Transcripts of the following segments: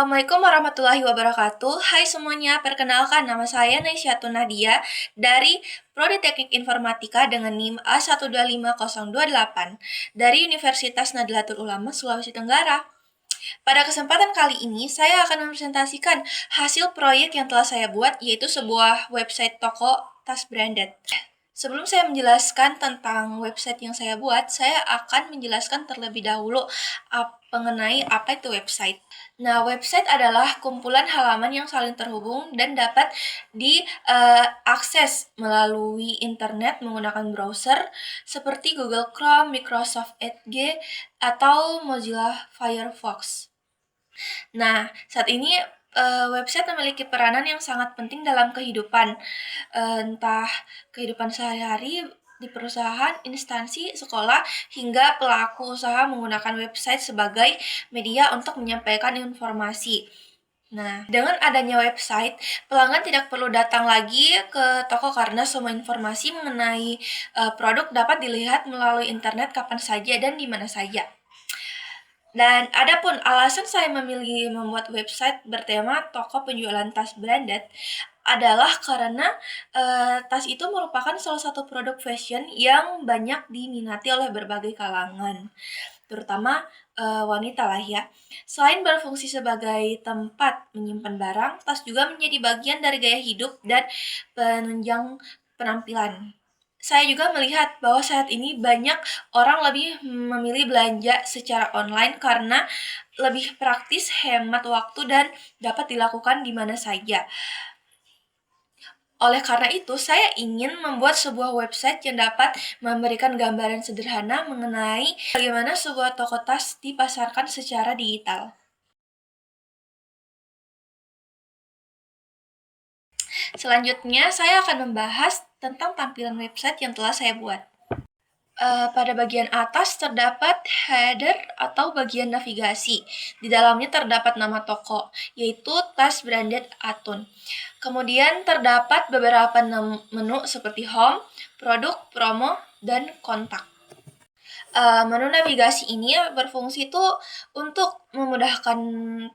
Assalamualaikum warahmatullahi wabarakatuh. Hai semuanya, perkenalkan nama saya Naisyatun Nadia dari Prodi Teknik Informatika dengan NIM A125028 dari Universitas Nahdlatul Ulama, Sulawesi Tenggara. Pada kesempatan kali ini, saya akan mempresentasikan hasil proyek yang telah saya buat, yaitu sebuah website toko tas branded. Sebelum saya menjelaskan tentang website yang saya buat, saya akan menjelaskan terlebih dahulu mengenai apa itu website. Nah, website adalah kumpulan halaman yang saling terhubung dan dapat diakses melalui internet menggunakan browser seperti Google Chrome, Microsoft Edge, atau Mozilla Firefox. Nah, saat ini website memiliki peranan yang sangat penting dalam kehidupan, entah kehidupan sehari-hari di perusahaan, instansi, sekolah, hingga pelaku usaha menggunakan website sebagai media untuk menyampaikan informasi. Nah, dengan adanya website, pelanggan tidak perlu datang lagi ke toko karena semua informasi mengenai produk dapat dilihat melalui internet kapan saja dan di mana saja. Dan adapun alasan saya memilih membuat website bertema toko penjualan tas branded adalah karena tas itu merupakan salah satu produk fashion yang banyak diminati oleh berbagai kalangan, terutama wanita lah ya. Selain berfungsi sebagai tempat menyimpan barang, tas juga menjadi bagian dari gaya hidup dan penunjang penampilan. Saya juga melihat bahwa saat ini banyak orang lebih memilih belanja secara online karena lebih praktis, hemat waktu, dan dapat dilakukan di mana saja. Oleh karena itu, saya ingin membuat sebuah website yang dapat memberikan gambaran sederhana mengenai bagaimana sebuah toko tas dipasarkan secara digital. Selanjutnya, saya akan membahas tentang tampilan website yang telah saya buat. Pada bagian atas terdapat header atau bagian navigasi. Di dalamnya terdapat nama toko, yaitu Tas Branded Atun. Kemudian terdapat beberapa menu seperti home, produk, promo, dan kontak. Menu navigasi ini berfungsi itu untuk memudahkan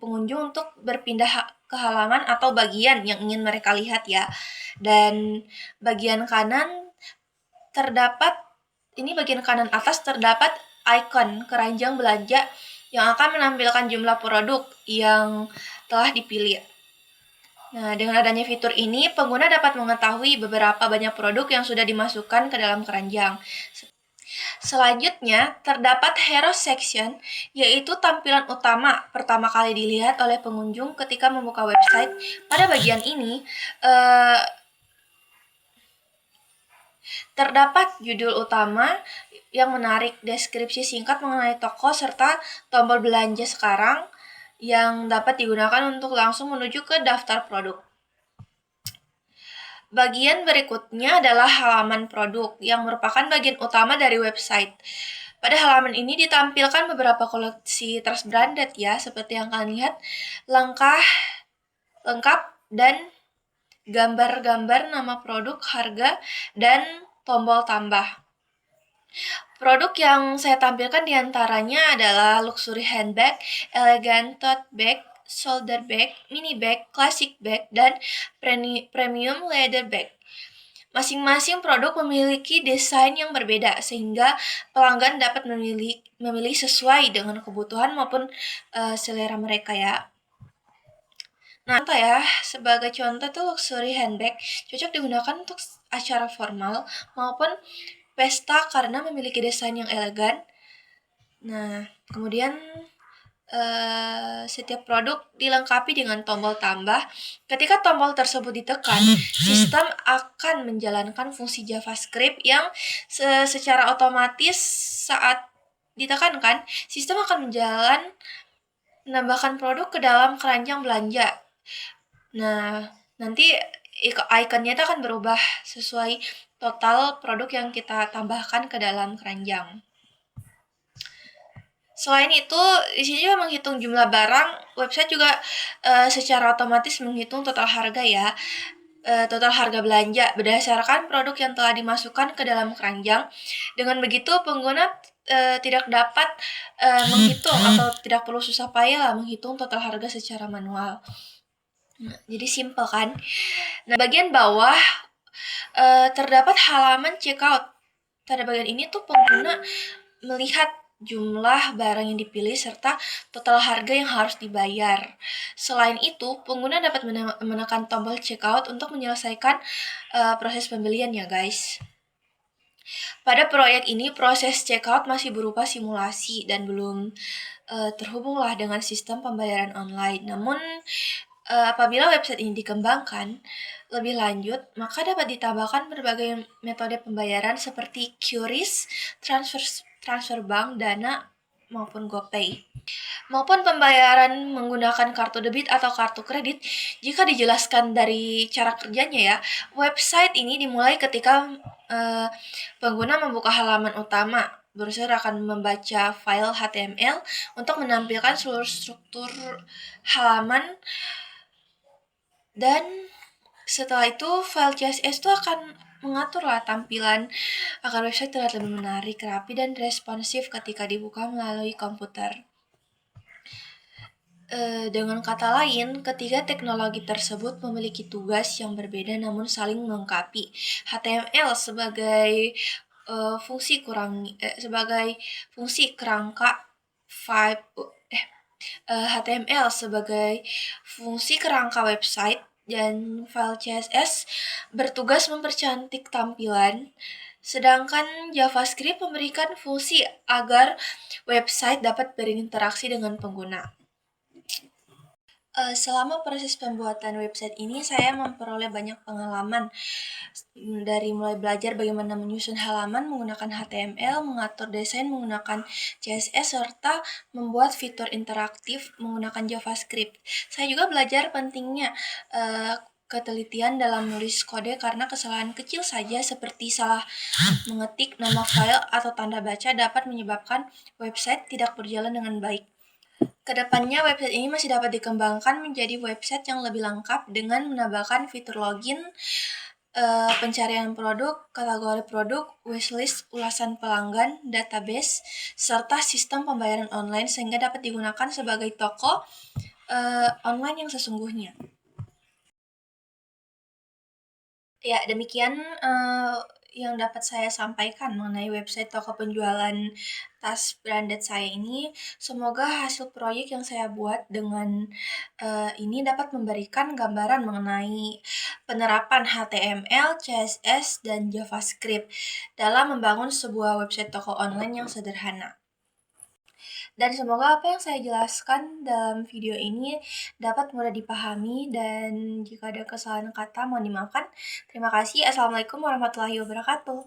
pengunjung untuk berpindah ke halaman atau bagian yang ingin mereka lihat ya. Dan bagian kanan bagian kanan atas terdapat icon keranjang belanja yang akan menampilkan jumlah produk yang telah dipilih. Nah, dengan adanya fitur ini, pengguna dapat mengetahui beberapa banyak produk yang sudah dimasukkan ke dalam keranjang. Selanjutnya, terdapat hero section, yaitu tampilan utama pertama kali dilihat oleh pengunjung ketika membuka website. Pada bagian ini, terdapat judul utama yang menarik, deskripsi singkat mengenai toko, serta tombol belanja sekarang yang dapat digunakan untuk langsung menuju ke daftar produk. Bagian berikutnya adalah halaman produk yang merupakan bagian utama dari website. Pada halaman ini ditampilkan beberapa koleksi tas branded ya, seperti yang kalian lihat, lengkap dan gambar-gambar nama produk, harga, dan tombol tambah. Produk yang saya tampilkan diantaranya adalah luxury handbag, elegant tote bag, shoulder bag, mini bag, classic bag, dan premium leather bag. Masing-masing produk memiliki desain yang berbeda sehingga pelanggan dapat memilih sesuai dengan kebutuhan maupun selera mereka ya. Nah, sebagai contoh tuh luxury handbag cocok digunakan untuk acara formal maupun pesta karena memiliki desain yang elegan. Nah, kemudian setiap produk dilengkapi dengan tombol tambah. Ketika tombol tersebut ditekan, sistem akan menjalankan fungsi JavaScript yang secara otomatis saat ditekankan, sistem akan menambahkan produk ke dalam keranjang belanja. Nah, nanti ikonnya itu akan berubah sesuai total produk yang kita tambahkan ke dalam keranjang. Selain itu, di sini juga menghitung jumlah barang. Website juga secara otomatis menghitung total harga ya. Total harga belanja berdasarkan produk yang telah dimasukkan ke dalam keranjang. Dengan begitu, pengguna tidak dapat menghitung atau tidak perlu susah payah lah menghitung total harga secara manual. Nah, jadi simple kan. Nah, bagian bawah terdapat halaman checkout. Pada bagian ini tuh pengguna melihat jumlah barang yang dipilih serta total harga yang harus dibayar. Selain itu, pengguna dapat menekan tombol checkout untuk menyelesaikan proses pembelian ya guys. Pada proyek ini, proses checkout masih berupa simulasi dan belum terhubunglah dengan sistem pembayaran online. Namun, apabila website ini dikembangkan lebih lanjut, maka dapat ditambahkan berbagai metode pembayaran seperti QRIS, transfer bank, Dana, maupun GoPay. Maupun pembayaran menggunakan kartu debit atau kartu kredit. Jika dijelaskan dari cara kerjanya ya, website ini dimulai ketika pengguna membuka halaman utama. Browser akan membaca file HTML untuk menampilkan seluruh struktur halaman, dan setelah itu file CSS itu akan mengaturlah tampilan agar website terlihat lebih menarik, rapi, dan responsif ketika dibuka melalui komputer. Dengan kata lain, ketiga teknologi tersebut memiliki tugas yang berbeda namun saling melengkapi. HTML sebagai fungsi kerangka HTML sebagai fungsi kerangka website, dan file CSS bertugas mempercantik tampilan, sedangkan JavaScript memberikan fungsi agar website dapat berinteraksi dengan pengguna. Selama proses pembuatan website ini, saya memperoleh banyak pengalaman, dari mulai belajar bagaimana menyusun halaman menggunakan HTML, mengatur desain menggunakan CSS, serta membuat fitur interaktif menggunakan JavaScript. Saya juga belajar pentingnya ketelitian dalam menulis kode karena kesalahan kecil saja seperti salah mengetik nama file atau tanda baca dapat menyebabkan website tidak berjalan dengan baik. Kedepannya, website ini masih dapat dikembangkan menjadi website yang lebih lengkap dengan menambahkan fitur login, pencarian produk, kategori produk, wishlist, ulasan pelanggan, database, serta sistem pembayaran online sehingga dapat digunakan sebagai toko online yang sesungguhnya. Ya, demikian yang dapat saya sampaikan mengenai website toko penjualan tas branded saya ini. Semoga hasil proyek yang saya buat dengan ini dapat memberikan gambaran mengenai penerapan HTML, CSS, dan JavaScript dalam membangun sebuah website toko online yang sederhana. Dan semoga apa yang saya jelaskan dalam video ini dapat mudah dipahami, dan jika ada kesalahan kata mohon dimaafkan. Terima kasih. Assalamualaikum warahmatullahi wabarakatuh.